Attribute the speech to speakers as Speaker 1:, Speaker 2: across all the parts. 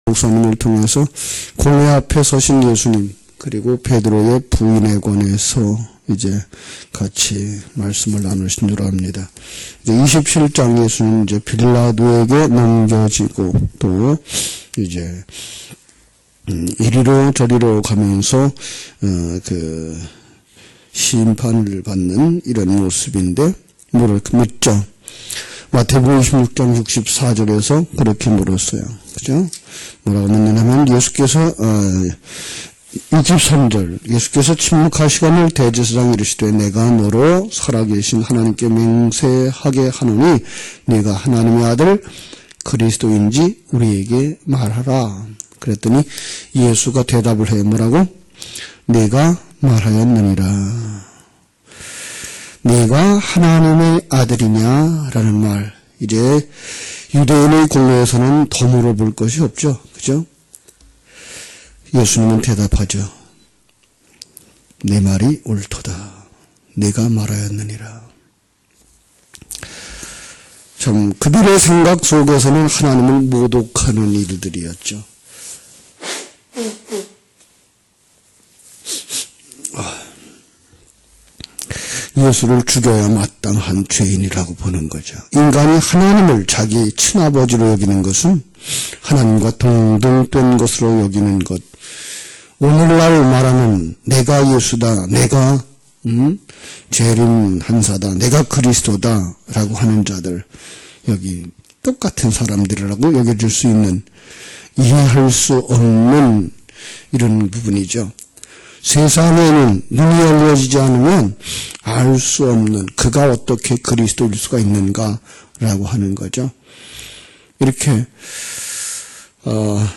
Speaker 1: 목사님을 통해서 공회 앞에 서신 예수님 그리고 베드로의 부인에 관해서 이제 같이 말씀을 나누신 줄 압니다. 이제 27장 예수님 이제 빌라도에게 넘겨지고 또 이제 이리로 저리로 가면서 그 심판을 받는 이런 모습인데 묻죠. 마태복음 26장 64절에서 그렇게 물었어요. 그죠? 뭐라고 묻느냐면 예수께서 63절 예수께서 침묵할 시간을 대제사장이 이르시되 내가 너로 살아계신 하나님께 맹세하게 하노니 네가 하나님의 아들 그리스도인지 우리에게 말하라. 그랬더니 예수가 대답을 해 뭐라고? 내가 말하였느니라. 네가 하나님의 아들이냐라는 말. 이제 유대인의 공회에서는 더 물어볼 것이 없죠. 그죠? 예수님은 대답하죠. 내 말이 옳도다. 내가 말하였느니라. 참 그들의 생각 속에서는 하나님을 모독하는 일들이었죠. 예수를 죽여야 마땅한 죄인이라고 보는 거죠. 인간이 하나님을 자기 친아버지로 여기는 것은 하나님과 동등된 것으로 여기는 것. 오늘날 말하는 내가 예수다, 내가 재림 한사다, 내가 그리스도다 라고 하는 자들, 여기 똑같은 사람들이라고 여겨질 수 있는, 이해할 수 없는 이런 부분이죠. 세상에는 눈이 열려지지 않으면 알 수 없는 그가 어떻게 그리스도일 수가 있는가라고 하는 거죠. 이렇게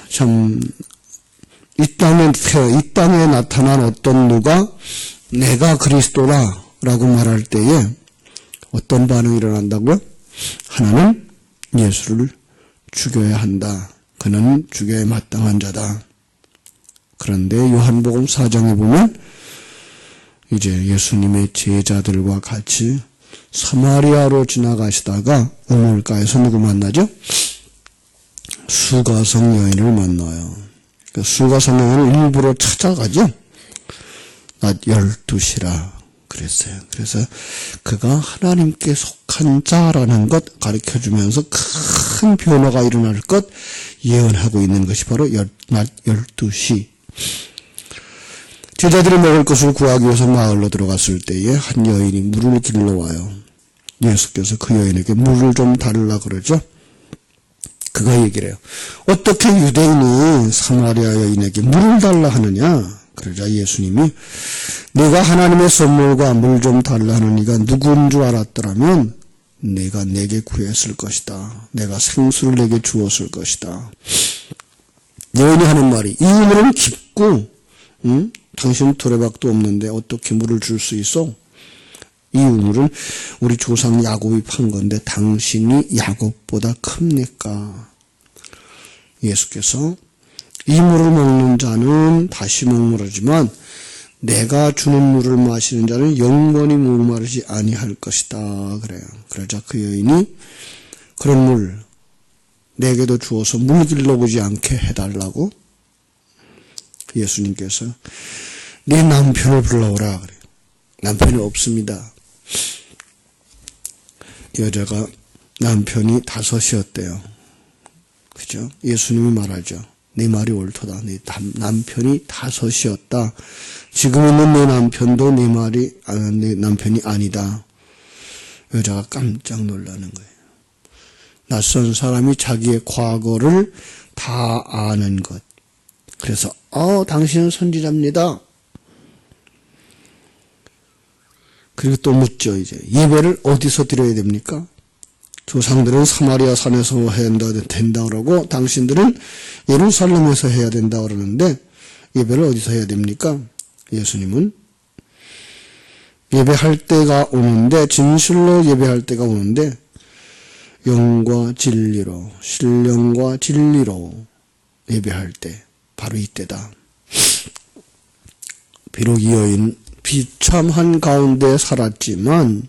Speaker 1: 참 이 땅에 나타난 어떤 누가 내가 그리스도라라고 말할 때에 어떤 반응이 일어난다고요? 하나는 예수를 죽여야 한다. 그는 죽여야 마땅한 자다. 그런데 요한복음 4장에 보면 이제 예수님의 제자들과 같이 사마리아로 지나가시다가 우물가에서 누구 만나죠? 수가성 여인을 만나요. 그러니까 수가성 여인을 일부러 찾아가죠. 낮 12시라 그랬어요. 그래서 그가 하나님께 속한 자라는 것 가르쳐주면서 큰 변화가 일어날 것 예언하고 있는 것이 바로 낮 12시. 제자들이 먹을 것을 구하기 위해서 마을로 들어갔을 때에 한 여인이 물을 길러 와요. 예수께서 그 여인에게 물을 좀 달라 그러죠. 그가 얘기를 해요. 어떻게 유대인이 사마리아 여인에게 물을 달라 하느냐? 그러자 예수님이 내가 하나님의 선물과 물 좀 달라 하는 이가 누구인 줄 알았더라면 내가 내게 구했을 것이다. 내가 생수를 내게 주었을 것이다. 여인이 하는 말이 이 우물은 깊고 당신은 두레박도 없는데 어떻게 물을 줄 수 있어? 이 우물은 우리 조상 야곱이 판 건데 당신이 야곱보다 큽니까? 예수께서 이 물을 먹는 자는 다시 목마르지만 내가 주는 물을 마시는 자는 영원히 목마르지 아니할 것이다. 그래요. 그러자 그 여인이 그런 물 내게도 주어서 물 길러보지 않게 해달라고 예수님께서 네 남편을 불러오라 그래요. 남편이 없습니다. 여자가 남편이 5이었대요. 그죠? 예수님이 말하죠. 네 말이 옳도다. 네 남편이 5이었다. 지금 있는 내 남편도 내 남편이 아니다. 여자가 깜짝 놀라는 거예요. 낯선 사람이 자기의 과거를 다 아는 것. 그래서 당신은 선지자입니다. 그리고 또 묻죠. 이제 예배를 어디서 드려야 됩니까? 조상들은 사마리아 산에서 해야 된다 그러고 당신들은 예루살렘에서 해야 된다 그러는데 예배를 어디서 해야 됩니까? 예수님은 예배할 때가 오는데 진실로 예배할 때가 오는데 영과 진리로 신령과 진리로 예배할 때 바로 이때다. 비록 이 여인 비참한 가운데 살았지만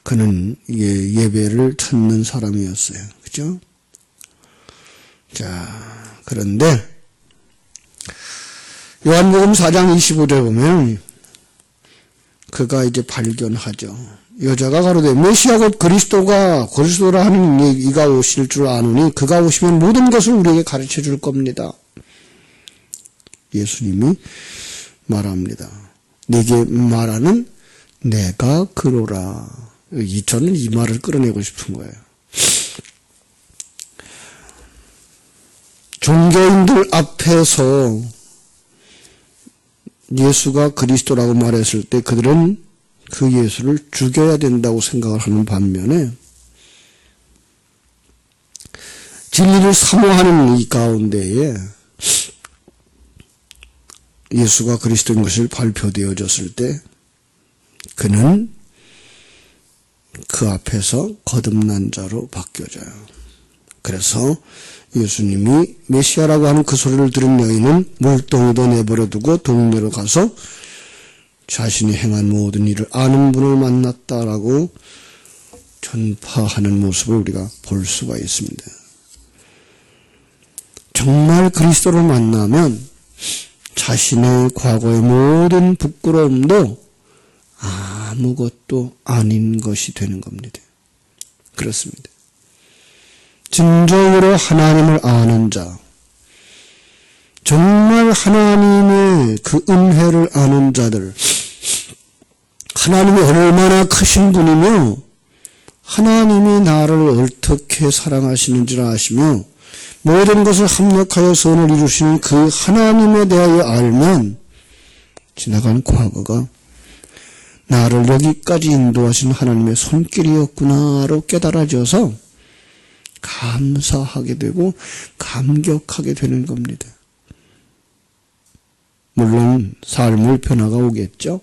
Speaker 1: 그는 예배를 찾는 사람이었어요. 그죠? 자, 그런데 요한복음 4장 25절 보면 그가 이제 발견하죠. 여자가 가로되 메시아 곧 그리스도라 하는 이가 오실 줄 아노니 그가 오시면 모든 것을 우리에게 가르쳐 줄 겁니다. 예수님이 말합니다. 네게 말하는 내가 그로라. 저는 이 말을 끌어내고 싶은 거예요. 종교인들 앞에서 예수가 그리스도라고 말했을 때 그들은 그 예수를 죽여야 된다고 생각을 하는 반면에 진리를 사모하는 이 가운데에 예수가 그리스도인 것을 발표되어졌을 때 그는 그 앞에서 거듭난 자로 바뀌어져요. 그래서 예수님이 메시아라고 하는 그 소리를 들은 여인은 물동이도 내버려두고 동네로 가서 자신이 행한 모든 일을 아는 분을 만났다라고 전파하는 모습을 우리가 볼 수가 있습니다. 정말 그리스도를 만나면 자신의 과거의 모든 부끄러움도 아무것도 아닌 것이 되는 겁니다. 그렇습니다. 진정으로 하나님을 아는 자, 정말 하나님의 그 은혜를 아는 자들, 하나님이 얼마나 크신 분이며 하나님이 나를 어떻게 사랑하시는지를 아시며 모든 것을 합력하여 선을 이루시는 그 하나님에 대하여 알면 지나간 과거가 나를 여기까지 인도하신 하나님의 손길이었구나로 깨달아져서 감사하게 되고 감격하게 되는 겁니다. 물론 삶의 변화가 오겠죠.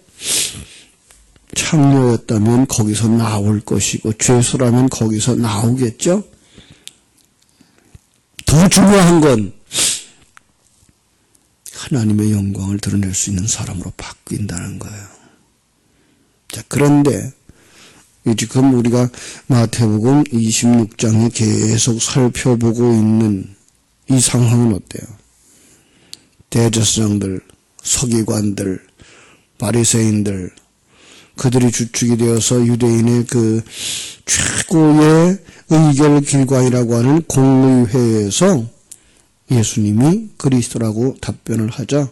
Speaker 1: 창녀였다면 거기서 나올 것이고 죄수라면 거기서 나오겠죠. 더 중요한 건 하나님의 영광을 드러낼 수 있는 사람으로 바뀐다는 거예요. 자, 그런데 지금 우리가 마태복음 26장에 계속 살펴보고 있는 이 상황은 어때요? 대제사장들, 서기관들, 바리새인들, 그들이 주축이 되어서 유대인의 그 최고의 의결기관이라고 하는 공의회에서 예수님이 그리스도라고 답변을 하자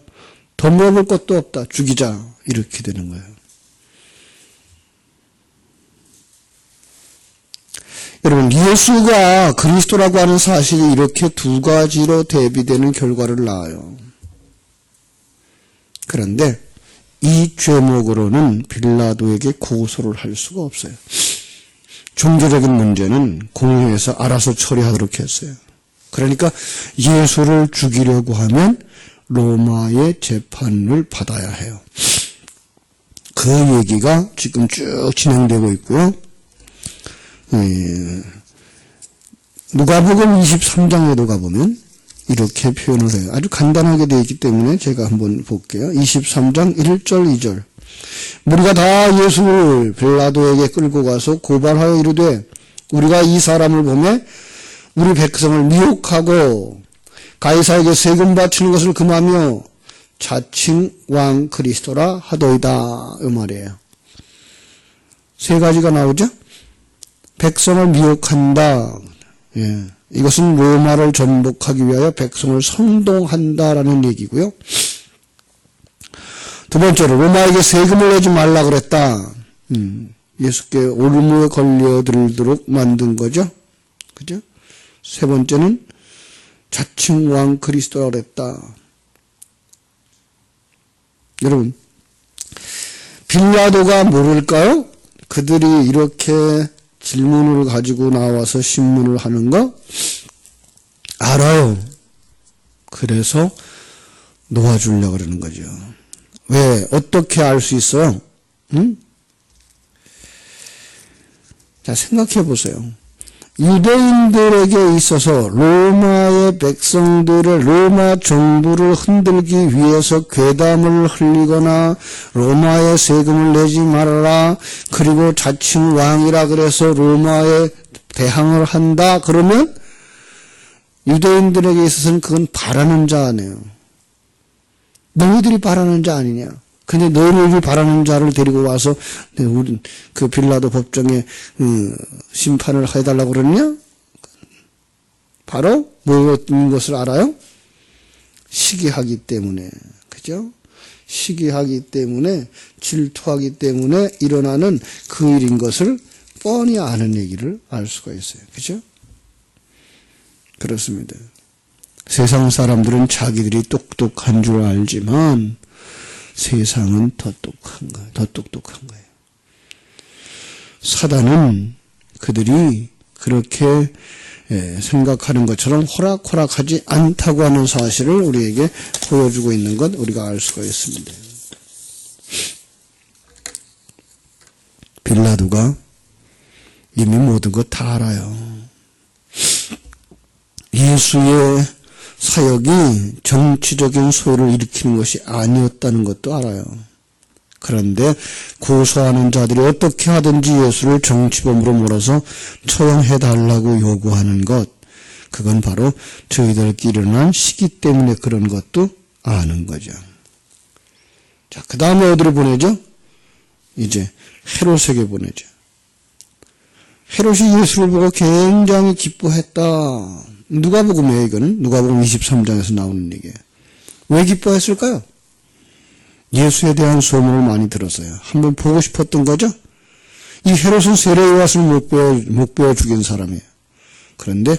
Speaker 1: 더 물어볼 것도 없다. 죽이자. 이렇게 되는 거예요. 여러분, 예수가 그리스도라고 하는 사실이 이렇게 두 가지로 대비되는 결과를 낳아요. 그런데 이 죄목으로는 빌라도에게 고소를 할 수가 없어요. 종교적인 문제는 공회에서 알아서 처리하도록 했어요. 그러니까 예수를 죽이려고 하면 로마의 재판을 받아야 해요. 그 얘기가 지금 쭉 진행되고 있고요. 누가복음 23장에도 가보면 이렇게 표현을 해요. 아주 간단하게 되어 있기 때문에 제가 한번 볼게요. 23장 1절 2절. 우리가 다 예수를 빌라도에게 끌고 가서 고발하여 이르되 우리가 이 사람을 보며 우리 백성을 미혹하고 가이사에게 세금 바치는 것을 금하며 자칭 왕 그리스도라 하도이다. 이 말이에요. 세 가지가 나오죠. 백성을 미혹한다. 예. 이것은 로마를 전복하기 위하여 백성을 선동한다라는 얘기고요. 두 번째로 로마에게 세금을 내지 말라 그랬다. 예수께 올무에 걸려들도록 만든 거죠. 그죠? 세 번째는 자칭 왕 그리스도라 그랬다. 여러분, 빌라도가 모를까요? 그들이 이렇게 질문을 가지고 나와서 신문을 하는 거 알아요. 그래서 놓아주려고 그러는 거죠. 왜? 어떻게 알 수 있어요? 자, 생각해 보세요. 유대인들에게 있어서 로마의 백성들을, 로마 정부를 흔들기 위해서 괴담을 흘리거나 로마의 세금을 내지 말아라, 그리고 자칭 왕이라 그래서 로마에 대항을 한다 그러면 유대인들에게 있어서는 그건 바라는 자 아니에요. 너희들이 바라는 자 아니냐. 근데 너희들이 바라는 자를 데리고 와서 우리 그 빌라도 법정에 심판을 해달라고 그러느냐? 바로 뭐인 것을 알아요? 시기하기 때문에. 그죠? 시기하기 때문에, 질투하기 때문에 일어나는 그 일인 것을 뻔히 아는 얘기를 알 수가 있어요. 그죠? 그렇습니다. 세상 사람들은 자기들이 똑똑한 줄 알지만 세상은 더 똑똑한 거예요. 사단은 그들이 그렇게 생각하는 것처럼 호락호락하지 않다고 하는 사실을 우리에게 보여주고 있는 것 우리가 알 수가 있습니다. 빌라도가 이미 모든 것 다 알아요. 예수의 사역이 정치적인 소요를 일으키는 것이 아니었다는 것도 알아요. 그런데 고소하는 자들이 어떻게 하든지 예수를 정치범으로 몰아서 처형해달라고 요구하는 것, 그건 바로 저희들끼리 일어난 시기 때문에 그런 것도 아는 거죠. 자, 그 다음에 어디로 보내죠? 이제 헤롯에게 보내죠. 헤롯이 예수를 보고 굉장히 기뻐했다. 누가복음이에요, 이거는. 누가복음 23장에서 나오는 얘기예요. 왜 기뻐했을까요? 예수에 대한 소문을 많이 들었어요. 한번 보고 싶었던 거죠? 이 헤롯은 세례 요한을 못 배워 죽인 사람이에요. 그런데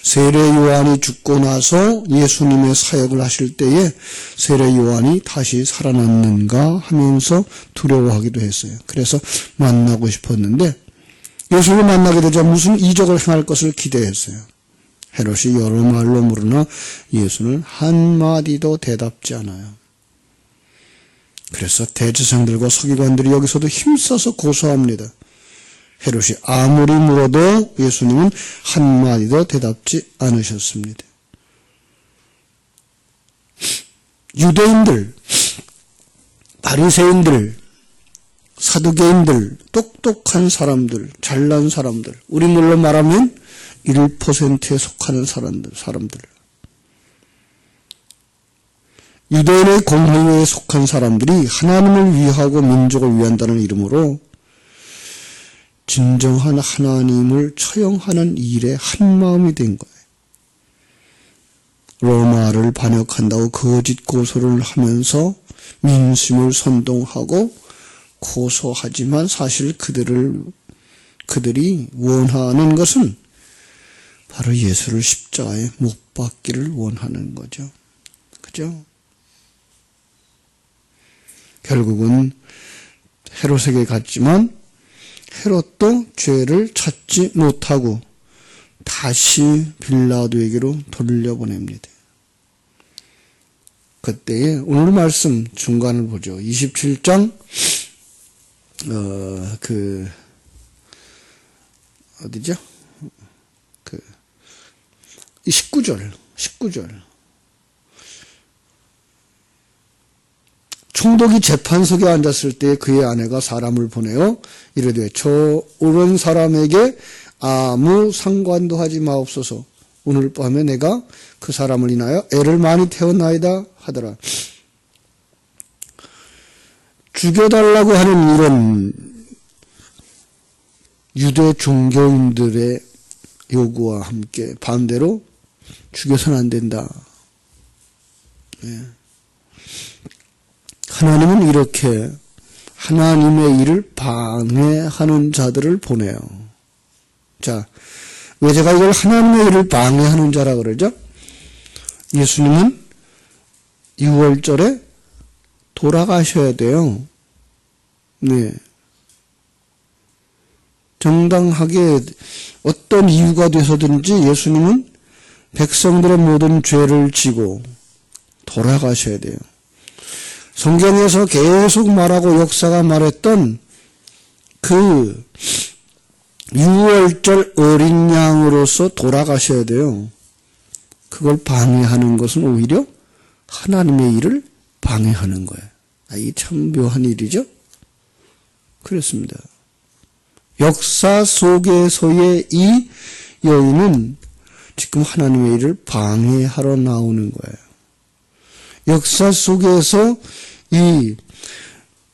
Speaker 1: 세례 요한이 죽고 나서 예수님의 사역을 하실 때에 세례 요한이 다시 살아났는가 하면서 두려워하기도 했어요. 그래서 만나고 싶었는데 예수를 만나게 되자 무슨 이적을 행할 것을 기대했어요. 헤롯이 여러 말로 물으나 예수는 한마디도 대답지 않아요. 그래서 대제사장들과 서기관들이 여기서도 힘써서 고소합니다. 헤롯이 아무리 물어도 예수님은 한마디도 대답지 않으셨습니다. 유대인들, 바리새인들, 사두개인들, 똑똑한 사람들, 잘난 사람들, 우리말로 말하면 1%에 속하는 사람들. 유대인의 공회에 속한 사람들이 하나님을 위하고 민족을 위한다는 이름으로 진정한 하나님을 처형하는 일에 한마음이 된 거예요. 로마를 반역한다고 거짓 고소를 하면서 민심을 선동하고 고소하지만 사실 그들이 원하는 것은 바로 예수를 십자가에 못 박기를 원하는 거죠. 그죠? 결국은 헤롯에게 갔지만 헤롯도 죄를 찾지 못하고 다시 빌라도에게로 돌려보냅니다. 그때에 오늘 말씀 중간을 보죠. 27장 어디죠? 19절. 총독이 재판석에 앉았을 때 그의 아내가 사람을 보내어 이르되 저 옳은 사람에게 아무 상관도 하지 마옵소서. 오늘 밤에 내가 그 사람을 인하여 애를 많이 태웠나이다 하더라. 죽여달라고 하는 이런 유대 종교인들의 요구와 함께 반대로 죽여서는 안 된다. 네. 하나님은 이렇게 하나님의 일을 방해하는 자들을 보내요. 자, 왜 제가 이걸 하나님의 일을 방해하는 자라 그러죠? 예수님은 6월절에 돌아가셔야 돼요. 네. 정당하게 어떤 이유가 돼서든지 예수님은 백성들의 모든 죄를 지고 돌아가셔야 돼요. 성경에서 계속 말하고 역사가 말했던 그 6월절 어린 양으로서 돌아가셔야 돼요. 그걸 방해하는 것은 오히려 하나님의 일을 방해하는 거예요. 이게 참 묘한 일이죠? 그렇습니다. 역사 속에서의 이 여인은 지금 하나님의 일을 방해하러 나오는 거예요. 역사 속에서 이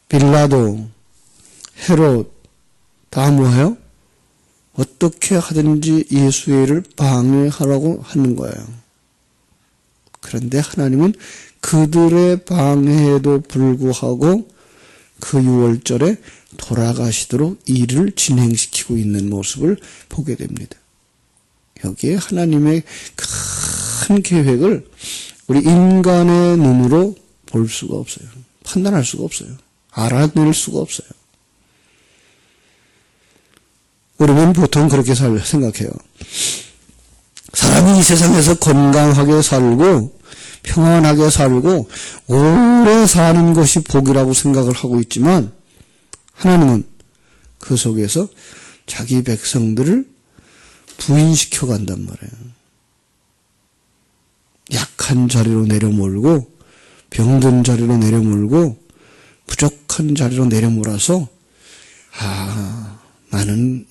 Speaker 1: 빌라도, 헤롯 다 뭐예요? 어떻게 하든지 예수의 일을 방해하라고 하는 거예요. 그런데 하나님은 그들의 방해에도 불구하고 그 6월절에 돌아가시도록 일을 진행시키고 있는 모습을 보게 됩니다. 여기에 하나님의 큰 계획을 우리 인간의 눈으로 볼 수가 없어요. 판단할 수가 없어요. 알아낼 수가 없어요. 우리는 보통 그렇게 생각해요. 사람이 이 세상에서 건강하게 살고 평안하게 살고 오래 사는 것이 복이라고 생각을 하고 있지만 하나님은 그 속에서 자기 백성들을 부인시켜 간단 말이에요. 약한 자리로 내려몰고 병든 자리로 내려몰고 부족한 자리로 내려몰아서 나는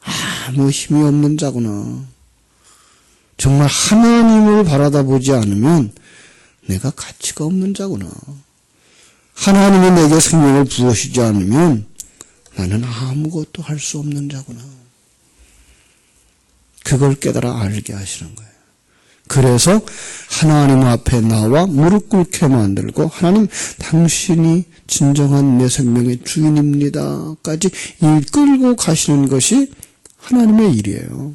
Speaker 1: 아무 힘이 없는 자구나. 정말 하나님을 바라다 보지 않으면 내가 가치가 없는 자구나. 하나님이 내게 생명을 부으시지 않으면 나는 아무것도 할 수 없는 자구나. 그걸 깨달아 알게 하시는 거예요. 그래서 하나님 앞에 나와 무릎 꿇게 만들고 하나님 당신이 진정한 내 생명의 주인입니다 까지 이끌고 가시는 것이 하나님의 일이에요.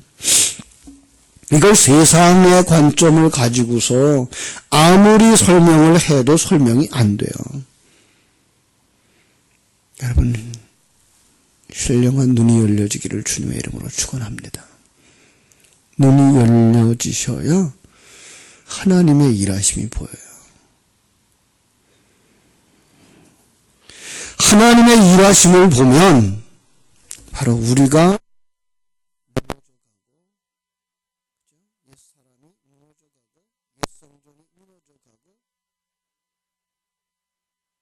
Speaker 1: 이걸 세상의 관점을 가지고서 아무리 설명을 해도 설명이 안 돼요. 여러분, 신령한 눈이 열려지기를 주님의 이름으로 축원합니다. 눈이 열려지셔야 하나님의 일하심이 보여요. 하나님의 일하심을 보면 바로 우리가 옛사람이 무너져가고 옛성전이 무너져가고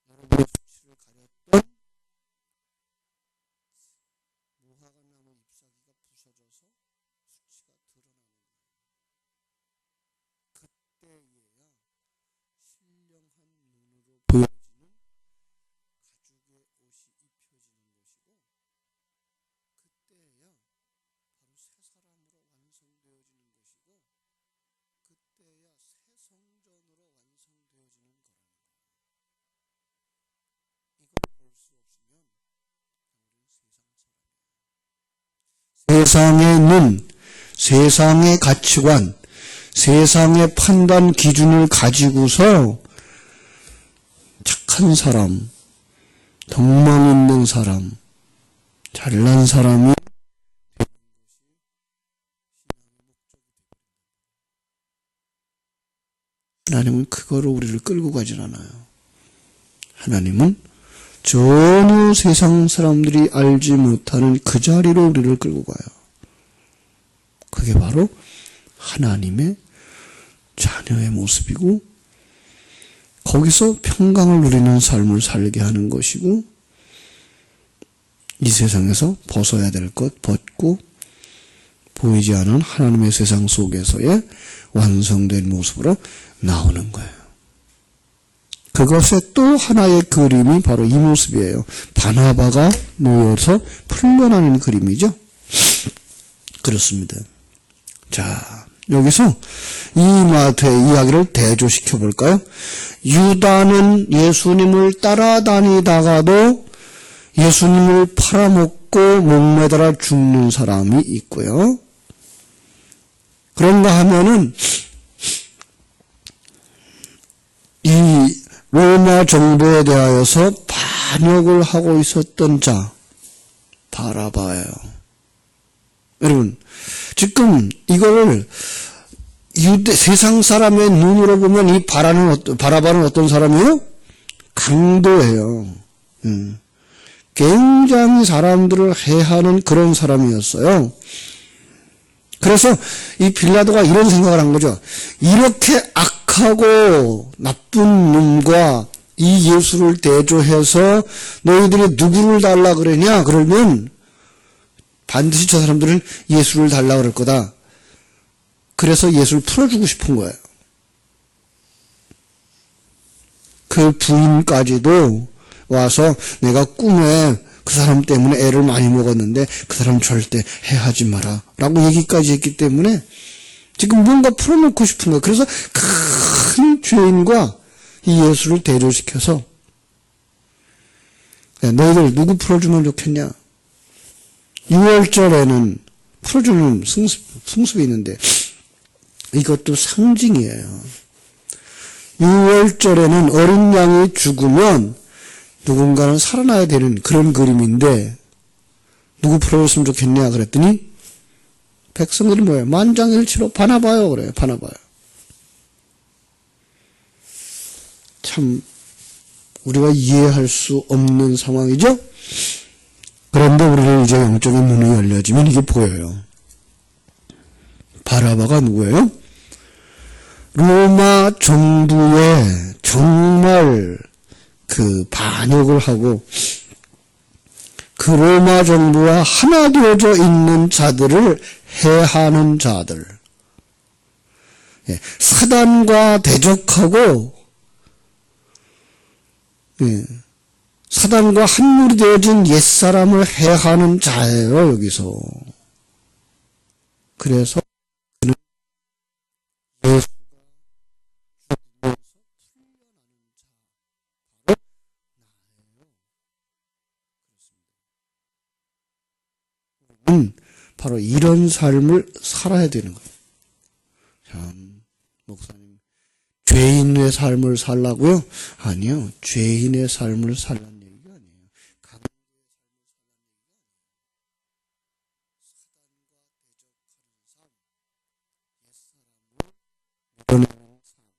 Speaker 1: 여러분의 수치를 가렸던 무화과 나무 잎사귀가 부서져서 수치가 드러나는 거예요. 그때에야 신령한 눈으로 보여지는 가죽의 옷이 입혀지는 것이고 그때에야 바로 새 사람으로 완성되어지는 것이고 그때야 새 성전으로 완성되어지는 거라는 거예요. 이걸 볼 수 없으면 우리는 세상의 눈, 세상의 가치관, 세상의 판단 기준을 가지고서 착한 사람, 덕망 있는 사람, 잘난 사람이 하나님은 그거로 우리를 끌고 가진 않아요. 하나님은 전혀 세상 사람들이 알지 못하는 그 자리로 우리를 끌고 가요. 그게 바로 하나님의 자녀의 모습이고 거기서 평강을 누리는 삶을 살게 하는 것이고 이 세상에서 벗어야 될 것 벗고 보이지 않은 하나님의 세상 속에서의 완성된 모습으로 나오는 거예요. 그것의 또 하나의 그림이 바로 이 모습이에요. 바나바가 모여서 풀려나는 그림이죠. 그렇습니다. 자, 여기서 이 마태의 이야기를 대조시켜 볼까요? 유다는 예수님을 따라다니다가도 예수님을 팔아먹고 목매달아 죽는 사람이 있고요. 그런가 하면은 이 로마 정부에 대하여서 반역을 하고 있었던 자 바라바예요. 여러분, 지금 이거를 세상 사람의 눈으로 보면 이 바라바는 어떤 사람이에요? 강도예요. 굉장히 사람들을 해하는 그런 사람이었어요. 그래서 이 빌라도가 이런 생각을 한 거죠. 이렇게 악하고 나쁜 놈과 이 예수를 대조해서 너희들이 누구를 달라 그러냐? 그러면 반드시 저 사람들은 예수를 달라 그럴 거다. 그래서 예수를 풀어주고 싶은 거예요. 그 부인까지도 와서 내가 꿈에 그 사람 때문에 애를 많이 먹었는데 그 사람 절대 해하지 마라 라고 얘기까지 했기 때문에 지금 뭔가 풀어놓고 싶은 거예요. 그래서 큰 죄인과 이 예수를 대조시켜서 야, 너희들 누구 풀어주면 좋겠냐? 6월절에는 풀어주는 풍습이 있는데 이것도 상징이에요. 6월절에는 어린 양이 죽으면 누군가는 살아나야 되는 그런 그림인데 누구 풀어줬으면 좋겠냐 그랬더니 백성들이 뭐예요? 만장일치로 바나바요 그래요. 바나바요. 참 우리가 이해할 수 없는 상황이죠? 그런데 우리는 이제 영적인 눈이 열려지면 이게 보여요. 바나바가 누구예요? 로마 정부에 정말 그 반역을 하고 그 로마 정부와 하나 되어져 있는 자들을 해하는 자들. 사단과 대적하고 사단과 한물이 되어진 옛사람을 해하는 자예요, 여기서. 그래서 바로 이런 삶을 살아야 되는 거예요. 참, 목사님, 죄인의 삶을 살라고요? 아니요, 죄인의 삶을 살라는 얘기가 아니에요. 사단과 대적하는 삶,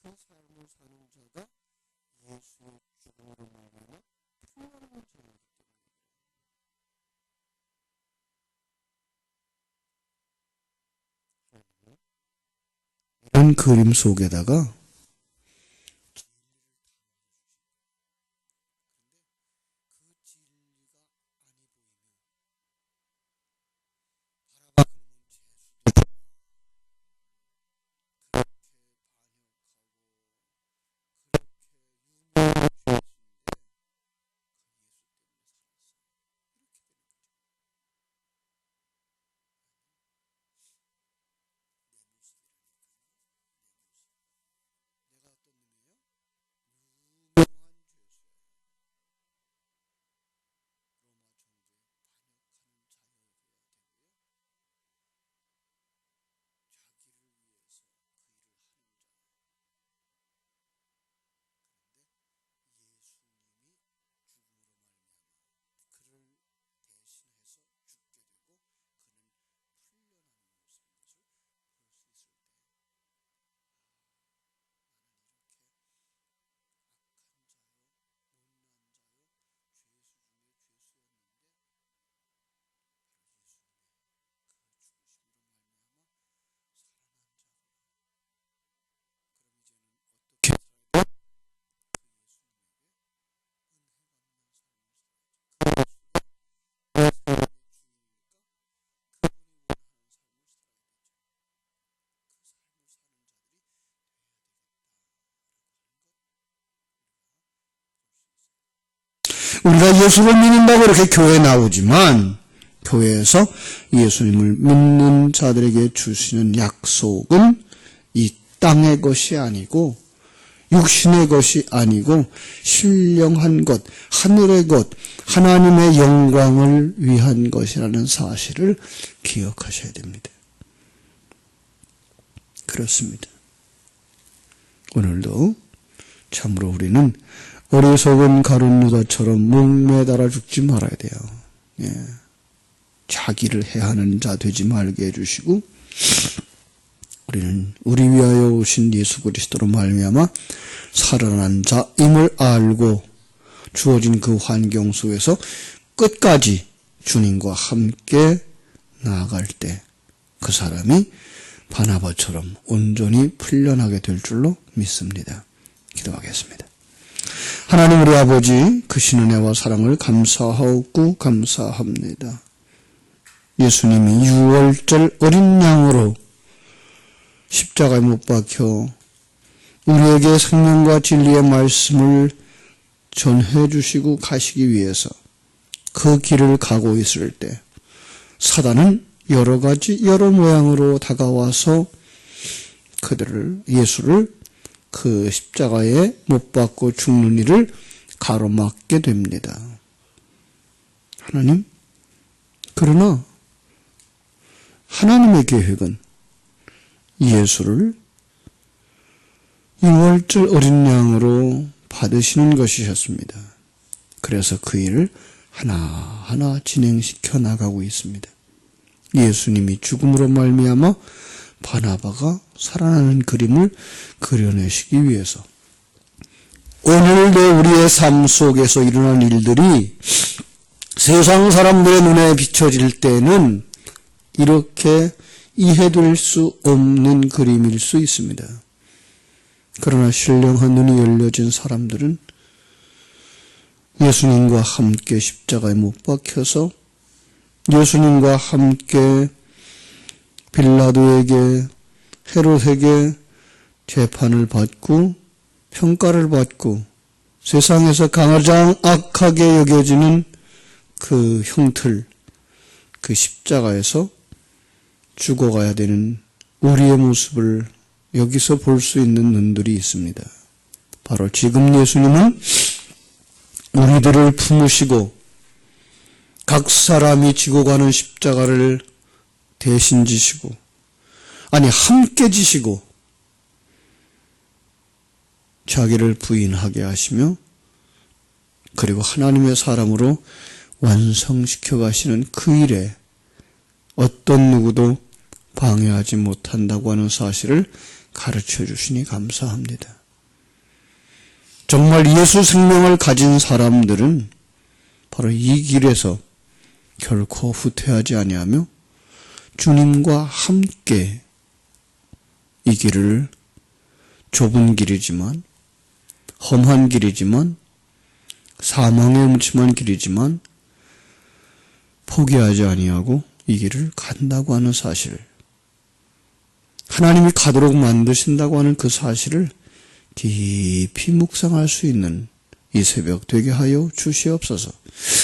Speaker 1: 그 삶을 사는 자가 예수의 죽음으로 말미암아 풍요로운 자이기 때문에 이런 그림 속에다가 우리가 예수를 믿는다고 이렇게 교회에 나오지만 교회에서 예수님을 믿는 자들에게 주시는 약속은 이 땅의 것이 아니고 육신의 것이 아니고 신령한 것, 하늘의 것, 하나님의 영광을 위한 것이라는 사실을 기억하셔야 됩니다. 그렇습니다. 오늘도 참으로 우리는 어리석은 가룟 유다처럼 목매달아 죽지 말아야 돼요. 자기를 해하는 자 되지 말게 해주시고 우리는 우리 위하여 오신 예수 그리스도로 말미암아 살아난 자임을 알고 주어진 그 환경 속에서 끝까지 주님과 함께 나아갈 때 그 사람이 바나바처럼 온전히 풀려나게 될 줄로 믿습니다. 기도하겠습니다. 하나님 우리 아버지 그 신은혜와 사랑을 감사하고 감사합니다. 예수님이 유월절 어린 양으로 십자가에 못 박혀 우리에게 생명과 진리의 말씀을 전해 주시고 가시기 위해서 그 길을 가고 있을 때 사단은 여러 모양으로 다가와서 예수를 그 십자가에 못 박고 죽는 일을 가로막게 됩니다. 그러나 하나님의 계획은 예수를 유월절 어린 양으로 받으시는 것이셨습니다. 그래서 그 일을 하나하나 진행시켜 나가고 있습니다. 예수님이 죽음으로 말미암아 바나바가 살아나는 그림을 그려내시기 위해서 오늘도 우리의 삶 속에서 일어난 일들이 세상 사람들의 눈에 비춰질 때는 이렇게 이해될 수 없는 그림일 수 있습니다. 그러나 신령한 눈이 열려진 사람들은 예수님과 함께 십자가에 못 박혀서 예수님과 함께 빌라도에게 헤롯에게 재판을 받고 평가를 받고 세상에서 가장 악하게 여겨지는 그 형틀, 그 십자가에서 죽어가야 되는 우리의 모습을 여기서 볼 수 있는 눈들이 있습니다. 바로 지금 예수님은 우리들을 품으시고 각 사람이 지고 가는 십자가를 대신 지시고 함께 지시고 자기를 부인하게 하시며 그리고 하나님의 사람으로 완성시켜 가시는 그 일에 어떤 누구도 방해하지 못한다고 하는 사실을 가르쳐 주시니 감사합니다. 정말 예수 생명을 가진 사람들은 바로 이 길에서 결코 후퇴하지 아니하며 주님과 함께 이 길을 좁은 길이지만 험한 길이지만 사망의 음침한 길이지만 포기하지 아니하고 이 길을 간다고 하는 사실, 하나님이 가도록 만드신다고 하는 그 사실을 깊이 묵상할 수 있는 이 새벽 되게 하여 주시옵소서.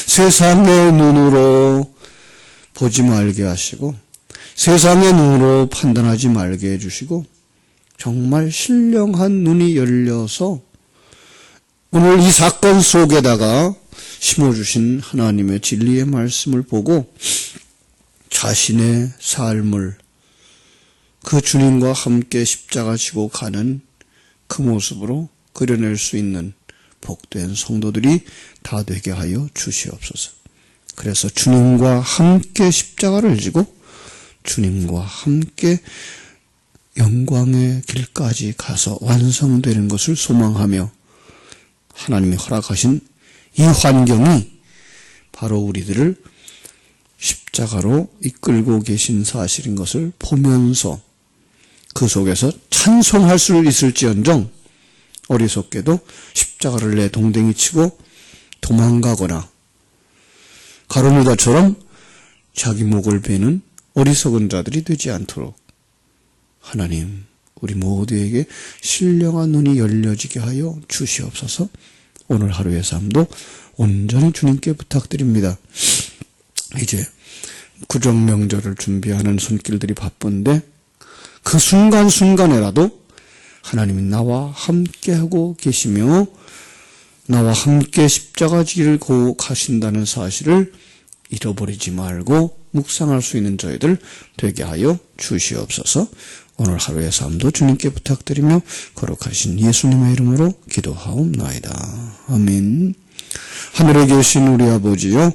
Speaker 1: 세상의 눈으로 보지 말게 하시고 세상의 눈으로 판단하지 말게 해주시고 정말 신령한 눈이 열려서 오늘 이 사건 속에다가 심어주신 하나님의 진리의 말씀을 보고 자신의 삶을 그 주님과 함께 십자가 지고 가는 그 모습으로 그려낼 수 있는 복된 성도들이 다 되게 하여 주시옵소서. 그래서 주님과 함께 십자가를 지고 주님과 함께 영광의 길까지 가서 완성되는 것을 소망하며 하나님이 허락하신 이 환경이 바로 우리들을 십자가로 이끌고 계신 사실인 것을 보면서 그 속에서 찬송할 수 있을지언정 어리석게도 십자가를 내 동댕이 치고 도망가거나 가룟유다처럼 자기 목을 베는 어리석은 자들이 되지 않도록 하나님 우리 모두에게 신령한 눈이 열려지게 하여 주시옵소서. 오늘 하루의 삶도 온전히 주님께 부탁드립니다. 이제 구정 명절을 준비하는 손길들이 바쁜데 그 순간순간에라도 하나님이 나와 함께하고 계시며 나와 함께 십자가 지를 가신다는 사실을 잃어버리지 말고 묵상할 수 있는 저희들 되게 하여 주시옵소서. 오늘 하루의 삶도 주님께 부탁드리며 거룩하신 예수님의 이름으로 기도하옵나이다. 아멘. 하늘에 계신 우리 아버지요